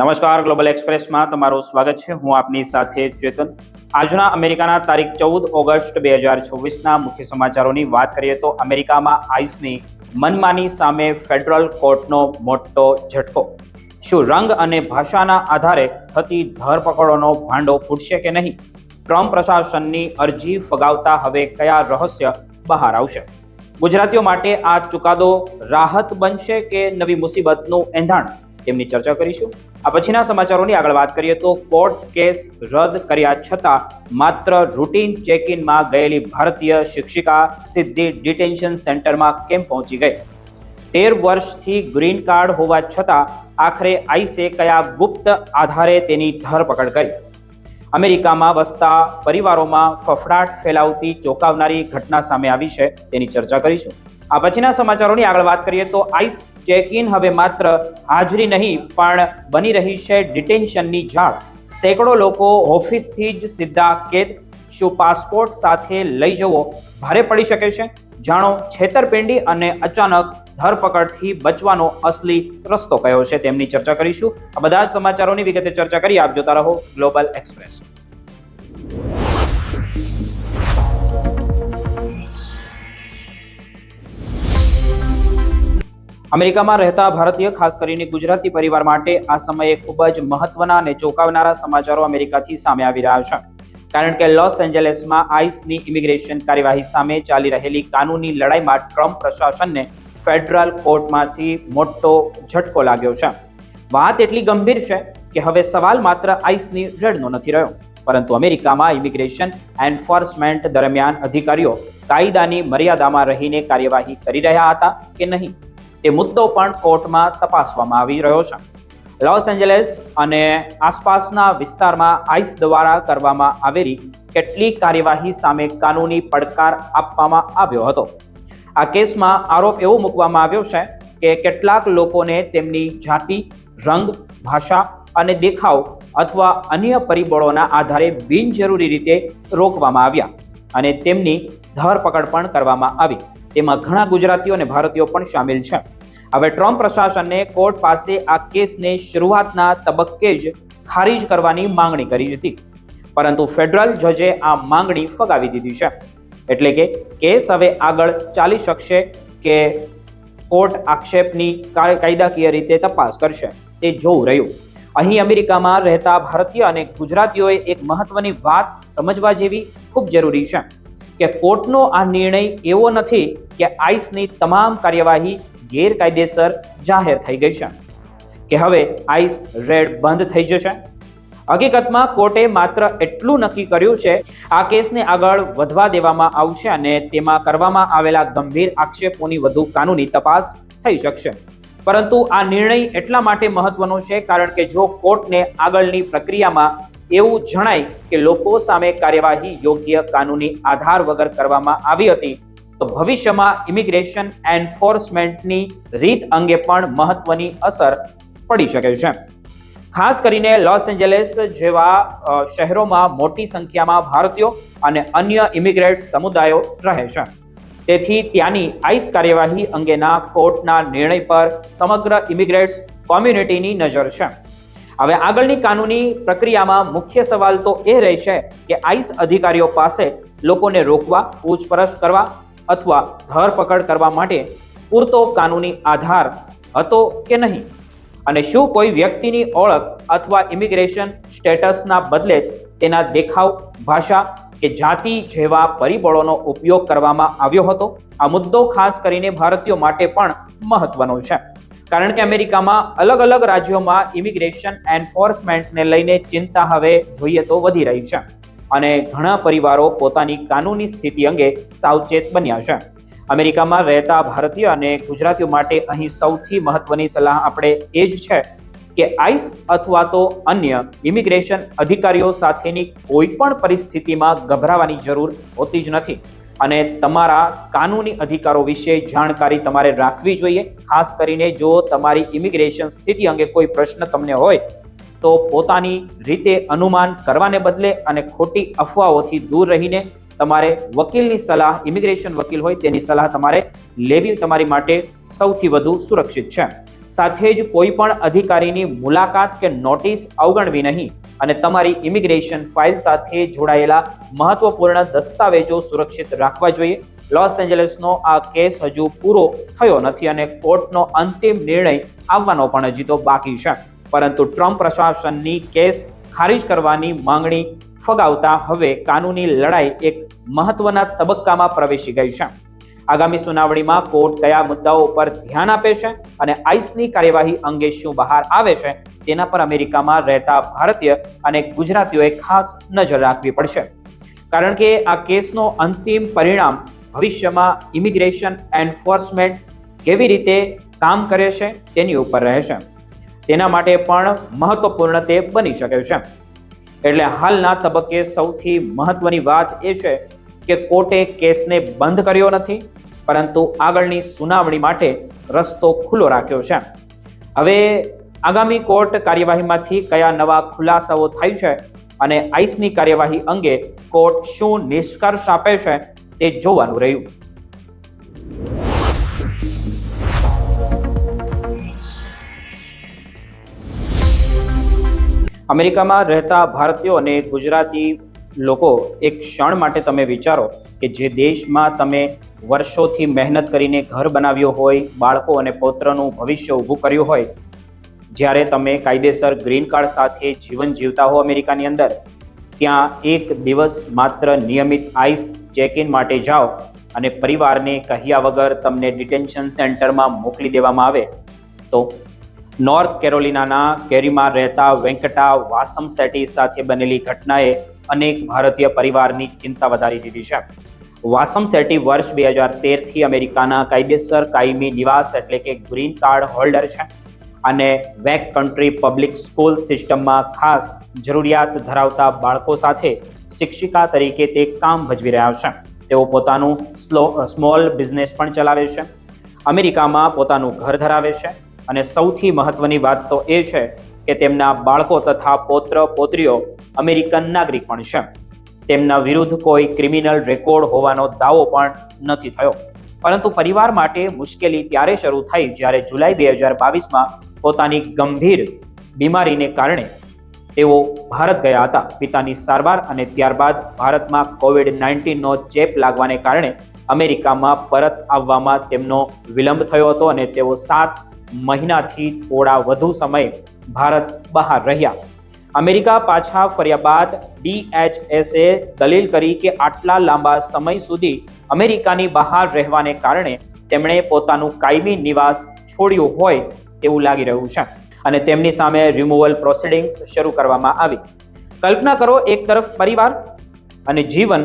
નમસ્કાર, ગ્લોબલ એક્સપ્રેસમાં તમારું સ્વાગત છે. હું આપની સાથે ચેતન. આજના અમેરિકાના તારીખ 14 ઓગસ્ટ 2024ના મુખ્ય સમાચારોની વાત કરીએ તો અમેરિકામાં આઈસની મનમાની સામે ફેડરલ કોર્ટનો મોટો ઝટકો. શું રંગ અને ભાષાના આધારે થતી ધરપકડોનો ભાંડો ફૂટશે કે નહીં? ટ્રમ્પ પ્રશાસનની અરજી ફગાવતા હવે કયા રહસ્ય બહાર આવશે? ગુજરાતીઓ માટે આ ચુકાદો રાહત બનશે કે નવી મુસીબતનું એંધાણ? તેમની ચર્ચા કરીશું. આ પછીના સમાચારોની આગળ વાત કરીએ તો કોર્ટ કેસ રદ કર્યા છતાં માત્ર રૂટીન ચેક ઇનમાં ગયેલી ભારતીય શિક્ષિકા સીધી ડિટેન્શન સેન્ટરમાં કેમ પહોંચી ગઈ? 13 વર્ષથી ગ્રીન કાર્ડ હોવા છતાં આખરે આઈસે કયા ગુપ્ત આધારે તેની ધરપકડ કરી? અમેરિકામાં વસતા પરિવારોમાં ફફડાટ ફેલાવતી ચોંકાવનારી ઘટના સામે આવી છે, તેની ચર્ચા કરીશું. આ પછીના સમાચારોની આગળ વાત કરીએ તો આઈસ ચેક ઇન હવે માત્ર હાજરી નહીં પણ બની રહી છે ડિટેન્શનની જાળ. સેંકડો લોકો ઓફિસથી જ સીધા કેદ. શું પાસપોર્ટ સાથે લઈ જવો ભારે પડી શકે છે? જાણો છેતરપિંડી અને અચાનક ધરપકડથી બચવાનો અસલી રસ્તો કયો છે, તેમની ચર્ચા કરીશું. આ બધા જ સમાચારોની વિગતે ચર્ચા કરી. આપ જોતા રહો ગ્લોબલ એક્સપ્રેસ. અમેરિકામાં રહેતા ભારતીય, ખાસ કરીને ગુજરાતી પરિવાર માટે આ સમયે ખૂબ જ મહત્વના અને ચોંકાવનારા સમાચારો અમેરિકાથી સામે આવી રહ્યા છે. કારણ કે લોસ એન્જલસમાં આઈસની ઇમિગ્રેશન કાર્યવાહી સામે ચાલી રહેલી કાનૂની લડાઈમાં ટ્રમ્પ પ્રશાસનને ફેડરલ કોર્ટમાંથી મોટો ઝટકો લાગ્યો છે. વાત એટલી ગંભીર છે કે હવે સવાલ માત્ર આઈસની રેડનો નથી રહ્યો, પરંતુ અમેરિકામાં ઇમિગ્રેશન એન્ફોર્સમેન્ટ દરમિયાન અધિકારીઓ કાયદાની મર્યાદામાં રહીને કાર્યવાહી કરી રહ્યા હતા કે નહીં, તે મુદ્દો પણ કોર્ટમાં તપાસવામાં આવી રહ્યો છે. લોસ એન્જલસ અને આસપાસના વિસ્તારમાં આઈસ દ્વારા કરવામાં આવેલી કેટલીક કાર્યવાહી સામે કાનૂની પડકાર આપવામાં આવ્યો હતો. આ કેસમાં આરોપ એવો મૂકવામાં આવ્યો છે કે કેટલાક લોકોને તેમની જાતિ, રંગ, ભાષા અને દેખાવ અથવા અન્ય પરિબળોના આધારે બિનજરૂરી રીતે રોકવામાં આવ્યા અને તેમની ધરપકડ પણ કરવામાં આવી. તેમાં ઘણા ગુજરાતીઓ અને ભારતીયો પણ શામેલ છે. હવે ટ્રમ્પ પ્રશાસને કોર્ટ પાસે આ કેસને શરૂઆતના તબક્કે જ ખારીજ કરવાની માંગણી કરી હતી, પરંતુ ફેડરલ જજે આ માંગણી ફગાવી દીધી છે. એટલે કે કેસ હવે આગળ ચાલી શકશે કે કોર્ટ આક્ષેપની કાયદાકીય રીતે તપાસ કરશે, તે જોવું રહ્યું. અહીં અમેરિકામાં રહેતા ભારતીય અને ગુજરાતીઓએ એક મહત્વની વાત સમજવા જેવી ખૂબ જરૂરી છે કે કોર્ટનો આ નિર્ણય એવો નથી કે આઈસની તમામ કાર્યવાહી ગેરકાયદેસર જાહેર થઈ ગઈ છે કે હવે આઈસ રેડ બંધ થઈ જશે. હકીકતમાં કોર્ટે માત્ર એટલું નક્કી કર્યું છે આ કેસને આગળ વધવા દેવામાં આવશે અને તેમાં કરવામાં આવેલા ગંભીર આક્ષેપોની વધુ કાનૂની તપાસ થઈ શકશે. પરંતુ આ નિર્ણય એટલા માટે મહત્વનો છે કારણ કે જો કોર્ટને આગળની પ્રક્રિયામાં એવું જણાય કે લોકો સામે કાર્યવાહી યોગ્ય કાનૂની આધાર વગર કરવામાં આવી હતી, તો ભવિષ્યમાં ઇમિગ્રેશન એન્ફોર્સમેન્ટની રીત અંગે પણ મહત્વની અસર પડી શકે છે. ખાસ કરીને લોસ એન્જલસ જેવા શહેરોમાં મોટી સંખ્યામાં ભારતીયો અને અન્ય ઇમિગ્રેન્ટ સમુદાયો રહે છે. તેથી ત્યાંની આઈસ કાર્યવાહી અંગેના કોર્ટના નિર્ણય પર સમગ્ર ઇમિગ્રેન્ટ્સ કોમ્યુનિટીની નજર છે. હવે આગળની કાનૂની પ્રક્રિયામાં મુખ્ય સવાલ તો એ રહેશે કે આઈસ અધિકારીઓ પાસે લોકોને રોકવા, પૂછપરછ કરવા અથવા ધરપકડ કરવા માટે પૂરતો કાનૂની આધાર હતો કે નહીં, અને શું કોઈ વ્યક્તિની ઓળખ અથવા ઇમિગ્રેશન સ્ટેટસના બદલે તેના દેખાવ, ભાષા કે જાતિ જેવા પરિબળોનો ઉપયોગ કરવામાં આવ્યો હતો. આ મુદ્દો ખાસ કરીને ભારતીયો માટે પણ મહત્વનો છે, કારણ કે અમેરિકામાં અલગ અલગ રાજ્યોમાં ઇમિગ્રેશન એન્ફોર્સમેન્ટને લઈને ચિંતા હવે જોઈએ તો વધી રહી છે અને ઘણા પરિવારો પોતાની કાનૂની સ્થિતિ અંગે સાવચેત બન્યા છે. અમેરિકામાં રહેતા ભારતીય અને ગુજરાતીઓ માટે અહીં સૌથી મહત્વની સલાહ આપણે એ જ છે કે આઈસ અથવા તો અન્ય ઇમિગ્રેશન અધિકારીઓ સાથેની કોઈ પણ પરિસ્થિતિમાં ગભરાવાની જરૂર હોતી જ નથી અને તમારા કાનૂની અધિકારો વિશે જાણકારી તમારે રાખવી જોઈએ. ખાસ કરીને જો તમારી ઇમિગ્રેશન સ્થિતિ અંગે કોઈ પ્રશ્ન તમને હોય તો પોતાની રીતે અનુમાન કરવાને બદલે અને ખોટી અફવાઓથી દૂર રહીને તમારે વકીલની સલાહ, ઇમિગ્રેશન વકીલ હોય તેની સલાહ તમારે લેવી તમારી માટે સૌથી વધુ સુરક્ષિત છે. સાથે જ કોઈ પણ અધિકારીની મુલાકાત કે નોટિસ અવગણવી નહીં અને તમારી ઇમિગ્રેશન ફાઇલ સાથે જોડાયેલા મહત્વપૂર્ણ દસ્તાવેજો સુરક્ષિત રાખવા જોઈએ. લોસ એન્જલસનો આ કેસ હજુ પૂરો થયો નથી અને કોર્ટનો અંતિમ નિર્ણય આવવાનો પણ હજી તો બાકી છે. પરંતુ ટ્રમ્પ પ્રશાસનની કેસ ખારીજ કરવાની માંગણી ફગાવતા હવે કાનૂની લડાઈ એક મહત્વના તબક્કામાં પ્રવેશી ગઈ છે. આગામી સુનાવણીમાં કોર્ટ કયા મુદ્દાઓ પર ધ્યાન આપે છે અને આઈસની કાર્યવાહી અંગે શું બહાર આવે છે તેના પર અમેરિકામાં રહેતા ભારતીય અને ગુજરાતીઓએ ખાસ નજર રાખવી પડશે. કારણ કે આ કેસનો અંતિમ પરિણામ ભવિષ્યમાં ઇમિગ્રેશન એન્ફોર્સમેન્ટ કેવી રીતે કામ કરે છે તેની ઉપર રહેશે. તેના માટે પણ મહત્વપૂર્ણ તે બની શકે છે. એટલે હાલના તબક્કે સૌથી મહત્વની વાત એ છે કે કોર્ટે કેસને બંધ કર્યો નથી, પરંતુ આગળની સુનાવણી માટે રસ્તો ખુલ્લો રાખ્યો છે. હવે આગામી કોર્ટ કાર્યવાહીમાંથી કયા નવા ખુલાસાઓ થાય છે અને આઈસની કાર્યવાહી અંગે કોર્ટ શું નિષ્કર્ષ આપે છે તે જોવાનું રહ્યું. અમેરિકામાં રહેતા ભારતીયો અને ગુજરાતી લોકો એક ક્ષણ માટે તમે વિચારો કે જે દેશમાં તમે વર્ષોથી મહેનત કરીને ઘર બનાવ્યો હોય, બાળકો અને પૌત્રનું ભવિષ્ય ઊભું કર્યું હોય, જ્યારે તમે કાયદેસર ગ્રીન કાર્ડ સાથે જીવન જીવતા હો અમેરિકાની અંદર, ત્યાં એક દિવસ માત્ર નિયમિત આઈસ ચેક ઇન માટે જાઓ અને પરિવારને કહ્યા વગર તમને ડિટેન્શન સેન્ટરમાં મોકલી દેવામાં આવે તો નોર્થ કેરોલિનાના કેરીમાં રહેતા વેંકટા વાસમસેટ્ટી સાથે બનેલી ઘટનાએ અનેક ભારતીય પરિવારની ચિંતા વધારી દીધી છે. વાસમસેટ્ટી વર્ષ 2013થી અમેરિકાના કાયદેસર કાયમી નિવાસ એટલે કે ગ્રીન કાર્ડ હોલ્ડર છે અને વેક કન્ટ્રી પબ્લિક સ્કૂલ સિસ્ટમમાં ખાસ જરૂરિયાત ધરાવતા બાળકો સાથે શિક્ષિકા તરીકે તે કામ ભજવી રહ્યા છે. તેઓ પોતાનું સ્મોલ બિઝનેસ પણ ચલાવે છે, અમેરિકામાં પોતાનું ઘર ધરાવે છે અને સૌથી મહત્વની વાત તો એ છે કે તેમના બાળકો તથા પૌત્ર પૌત્રીઓ અમેરિકન નાગરિક પણ છે. તેમના વિરુદ્ધ કોઈ ક્રિમિનલ રેકોર્ડ હોવાનો દાવો પણ નથી થયો. પરંતુ પરિવાર માટે મુશ્કેલી ત્યારે શરૂ થઈ જ્યારે જુલાઈ 2022માં પોતાની ગંભીર બીમારીને કારણે તેઓ ભારત ગયા હતા. પિતાની સારવાર અને ત્યારબાદ ભારતમાં COVID-19નો ચેપ લાગવાને કારણે અમેરિકામાં પરત આવવામાં તેમનો વિલંબ થયો હતો અને તેઓ 7 મહિનાથી થોડા વધુ સમય ભારત બહાર રહ્યા. અમેરિકા પાછા ફર્યા બાદ DHSએ દલીલ કરી કે આટલા લાંબા સમય સુધી અમેરિકાની બહાર રહેવાને કારણે તેમણે પોતાનું કાયમી નિવાસ છોડ્યું હોય તેવું લાગી રહ્યું છે અને તેમની સામે રિમૂવલ પ્રોસિડિંગ્સ શરૂ કરવામાં આવી. કલ્પના કરો, એક તરફ પરિવાર અને જીવન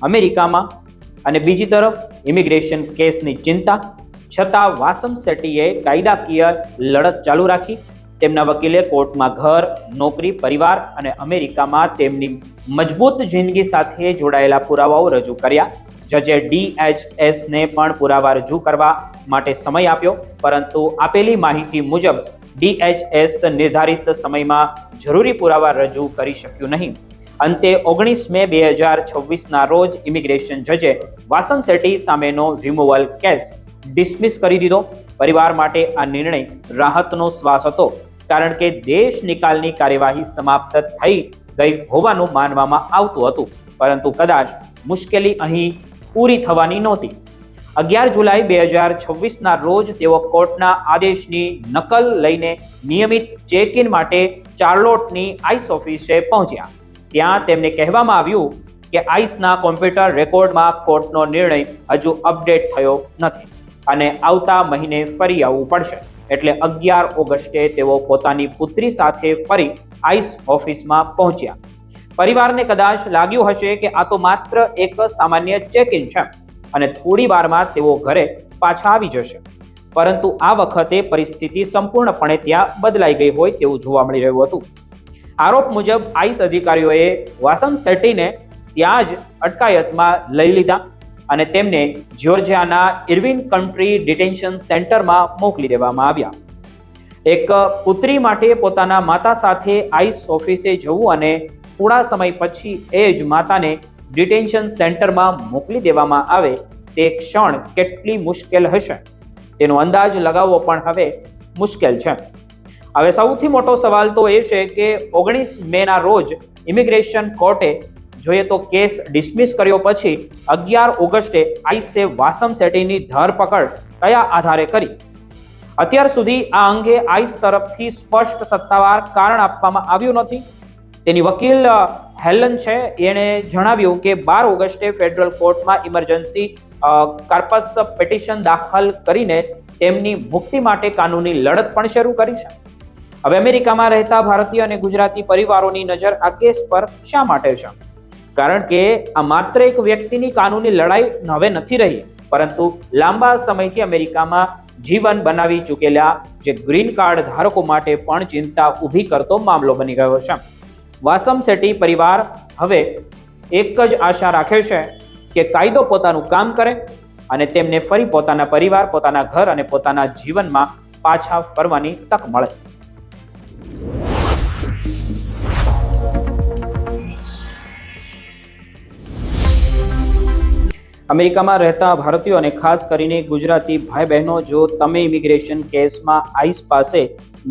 અમેરિકામાં અને બીજી તરફ ઇમિગ્રેશન કેસની ચિંતા. છતાં વાસમસેટ્ટીએ કાયદાકીય લડત ચાલુ રાખી. તેમના વકીલે કોર્ટમાં ઘર, નોકરી, પરિવાર અને અમેરિકામાં તેમની મજબૂત જિંદગી સાથે જોડાયેલા પુરાવાઓ રજૂ કર્યા. જજે DHSને પણ પુરાવા રજૂ કરવા માટે સમય આપ્યો, પરંતુ આપેલી માહિતી મુજબ DHS નિર્ધારિત સમયમાં જરૂરી પુરાવા રજૂ કરી શક્યું નહીં. અંતે 19 મે 2026ના રોજ ઇમિગ્રેશન જજે વાસમસેટ્ટી સામેનો રિમૂવલ કેસ ડિસમિસ કરી દીધો. પરિવાર માટે આ નિર્ણય રાહતનો શ્વાસ હતો, કારણ કે દેશ નિકાલની કાર્યવાહી સમાપ્ત થઈ ગઈ હોવાનું માનવામાં આવતું હતું, પરંતુ કદાચ મુશ્કેલી અહીં પૂરી થવાની નહોતી. 11 જુલાઈ 2026ના રોજ તેઓ કોર્ટના આદેશની નકલ લઈને નિયમિત ચેક ઇન માટે ચાર્લોટની આઈસ ઓફિસે પહોંચ્યા. ત્યાં તેમને કહેવામાં આવ્યું કે આઈસના કોમ્પ્યુટર રેકોર્ડમાં કોર્ટનો નિર્ણય હજુ અપડેટ થયો નથી અને આવતા મહિને ફરી આવવું પડશે. એટલે 11 ઓગસ્ટે તેઓ પોતાની પુત્રી સાથે ફરી આઈસ ઓફિસમાં પહોંચ્યા. પરિવારને કદાચ લાગ્યું હશે કે આ તો માત્ર એક સામાન્ય ચેક ઇન છે અને થોડી વારમાં તેઓ ઘરે પાછા આવી જશે, પરંતુ આ વખતે પરિસ્થિતિ સંપૂર્ણપણે ત્યાં બદલાઈ ગઈ હોય તેવું જોવા મળી રહ્યું હતું. આરોપ મુજબ આઈસ અધિકારીઓએ વાસમસેટ્ટીને ત્યાં જ અટકાયતમાં લઈ લીધા અને તેમને જ્યોર્જિયાના ઇર્વિન કન્ટ્રી ડિટેન્શન સેન્ટરમાં મોકલી દેવામાં આવ્યા. એક પુત્રી માટે પોતાના માતા સાથે આઈસ ઓફિસે જવું અને થોડા સમય પછી એ જ માતાને ડિટેન્શન સેન્ટરમાં મોકલી દેવામાં આવે તે ક્ષણ કેટલી મુશ્કેલ હશે તેનો અંદાજ લગાવવો પણ હવે મુશ્કેલ છે. હવે સૌથી મોટો સવાલ તો એ છે કે 19 મેના રોજ ઇમિગ્રેશન કોર્ટે જોઈએ તો કેસ ડિસમિસ કર્યો પછી 11 ઓગસ્ટે આઈસે વાસમ સેઠીની ધરપકડ કયા આધારે કરી? અત્યાર સુધી આ અંગે આઈસ તરફથી સ્પષ્ટ સત્તાવાર કારણ આપવામાં આવ્યું નથી. તેની વકીલ હેલન છે, એણે જણાવ્યું કે 12 ઓગસ્ટે ફેડરલ કોર્ટમાં ઇમરજન્સી કાર્પસ પિટિશન દાખલ કરીને તેમની મુક્તિ માટે કાનૂની લડત પણ શરૂ કરી છે. હવે અમેરિકામાં રહેતા ભારતીય અને ગુજરાતી પરિવારોની નજર આ કેસ પર શા માટે છે? કારણ કે આ માત્ર એક વ્યક્તિની કાનૂની લડાઈ હવે નથી રહી, પરંતુ લાંબા સમયથી અમેરિકામાં જીવન બનાવી ચૂકેલા જે ગ્રીન કાર્ડ ધારકો માટે પણ ચિંતા ઊભી કરતો મામલો બની ગયો છે. વાસમ સેઠી પરિવાર હવે એક જ આશા રાખે છે કે કાયદો પોતાનું કામ કરે અને તેમને ફરી પોતાના પરિવાર, પોતાના ઘર અને પોતાના જીવનમાં પાછા ફરવાની તક મળે. અમેરિકામાં રહેતા ભારતીયો અને ખાસ કરીને ગુજરાતી ભાઈ બહેનો, જો તમે ઇમિગ્રેશન કેસમાં આઈસ પાસે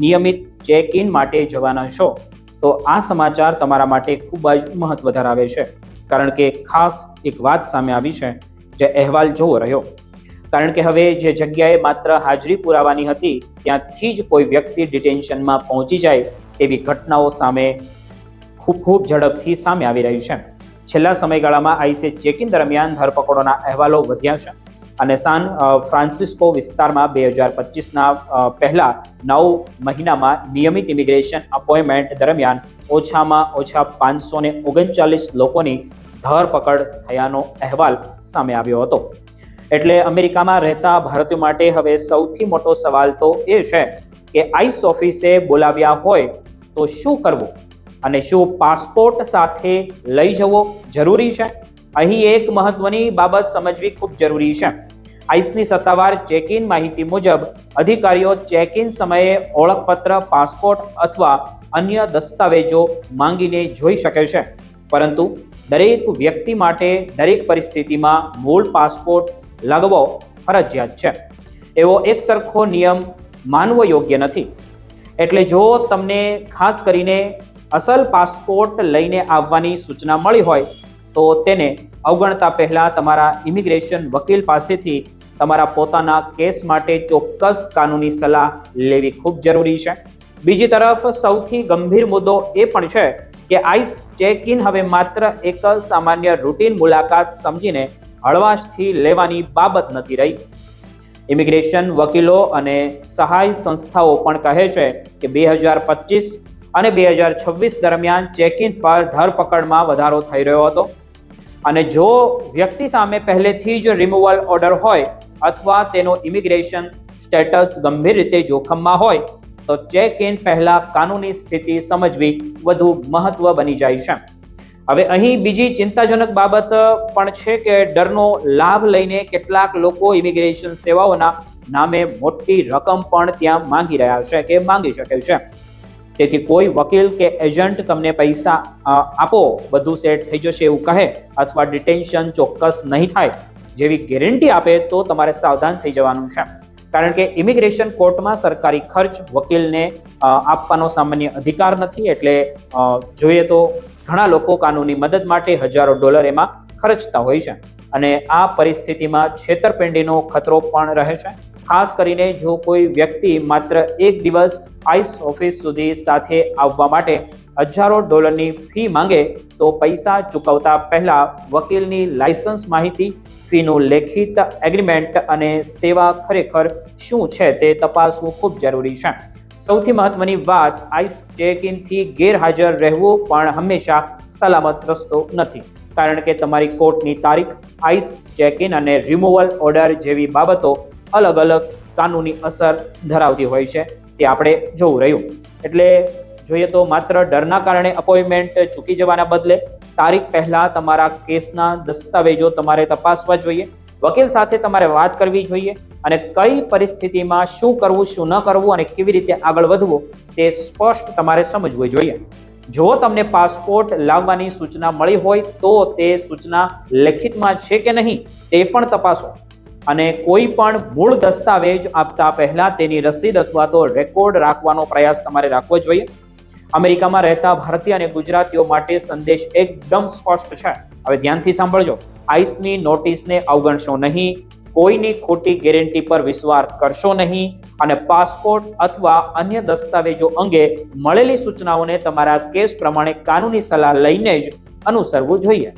નિયમિત ચેક ઇન માટે જવાના છો તો આ સમાચાર તમારા માટે ખૂબ જ મહત્વ ધરાવે છે. કારણ કે ખાસ એક વાત સામે આવી છે જે અહેવાલ જોવો રહ્યો. કારણ કે હવે જે જગ્યાએ માત્ર હાજરી પુરાવાની હતી ત્યાંથી જ કોઈ વ્યક્તિ ડિટેન્શનમાં પહોંચી જાય તેવી ઘટનાઓ સામે ખૂબ ઝડપથી સામે આવી રહી છે. છેલ્લા સમયગાળામાં આઈસે ચેકિંગ દરમિયાન ધરપકડોના અહેવાલો વધ્યા છે અને સાન ફ્રાન્સિસ્કો વિસ્તારમાં 2025ના પહેલા 9 મહિનામાં નિયમિત ઇમિગ્રેશન અપોઇન્ટમેન્ટ દરમિયાન ઓછામાં ઓછા 539 લોકોની ધરપકડ થયાનો અહેવાલ સામે આવ્યો હતો. એટલે અમેરિકામાં રહેતા ભારતીયો માટે હવે સૌથી મોટો સવાલ તો એ છે કે આઈસ ઓફિસે બોલાવ્યા હોય તો શું કરવું અને શું પાસપોર્ટ સાથે લઈ જવો જરૂરી છે? અહીં એક મહત્વની બાબત સમજવી ખૂબ જરૂરી છે. આઈસની સત્તાવાર ચેક ઇન માહિતી મુજબ અધિકારીઓ ચેક ઇન સમયે ઓળખપત્ર, પાસપોર્ટ અથવા અન્ય દસ્તાવેજો માંગીને જોઈ શકે છે, પરંતુ દરેક વ્યક્તિ માટે દરેક પરિસ્થિતિમાં મૂળ પાસપોર્ટ લાગવો ફરજિયાત છે. એવો એક સરખો નિયમ માનવો યોગ્ય નથી. એટલે જો તમને ખાસ કરીને અસલ પાસપોર્ટ લઈને આવવાની સૂચના મળી હોય તો તેને અવગણતા પહેલા તમારા ઇમિગ્રેશન વકીલ પાસેથી તમારા પોતાના કેસ માટે ચોક્કસ કાનૂની સલાહ લેવી ખૂબ જરૂરી છે. બીજી તરફ સૌથી ગંભીર મુદ્દો એ પણ છે કે આઈસ ચેક ઇન હવે માત્ર એક સામાન્ય રૂટીન મુલાકાત સમજીને હળવાશથી લેવાની બાબત નથી રહી. ઇમિગ્રેશન વકીલો અને સહાય સંસ્થાઓ પણ કહે છે કે 2025 અને 2026 દરમિયાન ચેક ઇન પર ધરપકડમાં વધારો થઈ રહ્યો હતો અને જો વ્યક્તિ સામે પહેલેથી જ રિમૂવલ ઓર્ડર હોય અથવા તેનો ઇમિગ્રેશન સ્ટેટસ ગંભીર રીતે જોખમમાં હોય તો ચેક ઇન પહેલા કાનૂની સ્થિતિ સમજવી વધુ મહત્વ બની જાય છે. હવે અહીં બીજી ચિંતાજનક બાબત પણ છે કે ડરનો લાભ લઈને કેટલાક લોકો ઇમિગ્રેશન સેવાઓના નામે મોટી રકમ પણ ત્યાં માંગી રહ્યા છે કે માંગી શકે છે. તેથી કોઈ વકીલ કે એજન્ટ તમને પૈસા આપો, બધું સેટ થઈ જશે એવું કહે અથવા ડિટેન્શન ચોક્કસ નહીં થાય જેવી ગેરંટી આપે તો તમારે સાવધાન થઈ જવાનું છે. કારણ કે ઇમિગ્રેશન કોર્ટમાં સરકારી ખર્ચ વકીલને આપવાનો સામાન્ય અધિકાર નથી. એટલે જોઈએ તો ઘણા લોકો કાનૂની મદદ માટે હજારો ડોલર એમાં ખર્ચતા હોય છે અને આ પરિસ્થિતિમાં છેતરપિંડીનો ખતરો પણ રહે છે. ખાસ કરીને જો કોઈ વ્યક્તિ માત્ર એક દિવસ આઈસ ઓફિસ સુધી સાથે આવવા માટે હજારો ડોલરની ફી માંગે તો પૈસા ચૂકવતા પહેલા વકીલની લાયસન્સ માહિતી, ફીનું લેખિત એગ્રીમેન્ટ અને સેવા ખરેખર શું છે તે તપાસવું ખૂબ જરૂરી છે. સૌથી મહત્વની વાત, આઈસ ચેક ઇનથી ગેરહાજર રહેવું પણ હંમેશા સલામત રસ્તો નથી. કારણ કે તમારી કોર્ટની તારીખ, આઈસ ચેક ઇન અને રિમૂવલ ઓર્ડર જેવી બાબતો અલગ અલગ કાનૂની અસર ધરાવતી હોય છે. તે આપણે જોવું રહ્યું. એટલે જોઈએ તો માત્ર ડરના કારણે અપોઇન્ટમેન્ટ ચૂકી જવાના બદલે તારીખ પહેલા તમારા કેસના દસ્તાવેજો તમારે તપાસવા જોઈએ. વકીલ સાથે તમારે વાત કરવી જોઈએ અને કઈ પરિસ્થિતિમાં શું કરવું, શું ન કરવું અને કેવી રીતે આગળ વધવું તે સ્પષ્ટ તમારે સમજવું જોઈએ. જો તમને પાસપોર્ટ લાવવાની સૂચના મળી હોય તો તે સૂચના લેખિતમાં છે કે નહીં તે પણ તપાસો. અને કોઈ પણ મૂળ દસ્તાવેજ આપતા પહેલા તેની રસીદ અથવા તો રેકોર્ડ રાખવાનો પ્રયાસ તમારે રાખવો જોઈએ. અમેરિકામાં રહેતા ભારતીય અને ગુજરાતીઓ માટે સંદેશ એકદમ સ્પષ્ટ છે. હવે ધ્યાનથી સાંભળજો. આઈસની નોટિસને અવગણશો નહીં, કોઈની ખોટી ગેરંટી પર વિશ્વાસ કરશો નહીં અને પાસપોર્ટ અથવા અન્ય દસ્તાવેજો અંગે મળેલી સૂચનાઓને તમારા કેસ પ્રમાણે કાનૂની સલાહ લઈને જ અનુસરવું જોઈએ.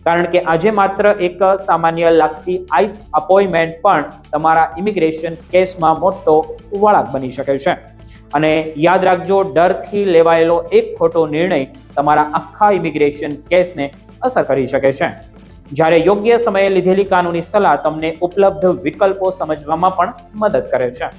કારણ કે આજે માત્ર એક સામાન્ય લાગતી આઈસ અપોઇન્ટમેન્ટ પણ તમારા ઇમિગ્રેશન કેસમાં મોટો વળાંક બની શકે છે. અને યાદ રાખજો, ડરથી લેવાયેલો એક ખોટો નિર્ણય તમારા આખા ઇમિગ્રેશન કેસને અસર કરી શકે છે. જ્યારે યોગ્ય સમયે લીધેલી કાનૂની સલાહ તમને ઉપલબ્ધ વિકલ્પો સમજવામાં પણ મદદ કરે છે.